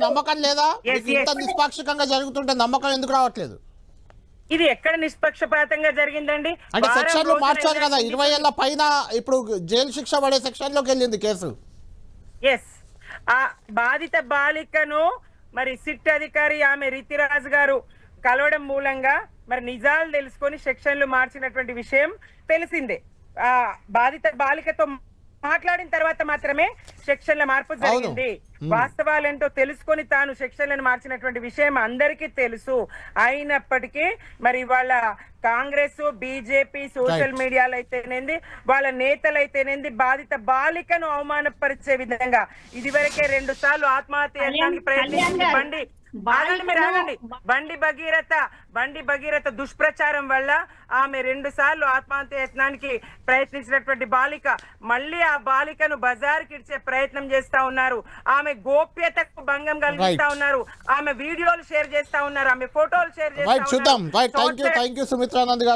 నమ్మకం లేదా? ఇంత నిష్పాక్షికంగా జరుగుతుంటే నమ్మకం ఎందుకు రావట్లేదు? ఇది ఎక్కడ నిష్పక్షపాతంగా జరిగిందండి? అంటే సెక్షన్లు మార్చారు కదా, 20 ఏళ్ల పైన ఇప్పుడు జైలు శిక్ష పడే సెక్షన్ లోకి వెళ్ళింది కేసు. ఎస్, ఆ బాధిత బాలికను మరి సిట్ అధికారి ఆమె రితిరాజ్ గారు కలవడం మూలంగా మరి నిజాలు తెలుసుకొని సెక్షన్లు మార్చినటువంటి విషయం తెలిసిందే. ఆ బాధిత బాలికతో మాట్లాడిన తర్వాత మాత్రమే సెక్షన్ల మార్పు జరిగింది. వాస్తవాలేంటో తెలుసుకొని తాను సెక్షన్లను మార్చినటువంటి విషయం అందరికీ తెలుసు. అయినప్పటికీ మరి వాళ్ళ కాంగ్రెస్, బీజేపీ, సోషల్ మీడియాలో అయితేనేంది, వాళ్ళ నేతలైతేనేంది బాధిత బాలికను అవమానపరిచే విధంగా ఇదివరకే 2 సార్లు ఆత్మహత్య చేయడానికి ప్రయత్నించింది బండి భగీరథ దుష్ప్రచారం వల్ల ఆమె 2 సార్లు ఆత్మహత్య యత్నానికి ప్రయత్నించినటువంటి బాలిక మళ్ళీ ఆ బాలికను బజార్కి ఇచ్చే ప్రయత్నం చేస్తా ఉన్నారు. ఆమె గోప్యతకు భంగం కలిగిస్తా ఉన్నారు. ఆమె వీడియోలు షేర్ చేస్తా ఉన్నారు, ఆమె ఫోటోలు షేర్ చేస్తా ఉన్నారు. థ్యాంక్ యూ సుమిత్రానంద్ గారు.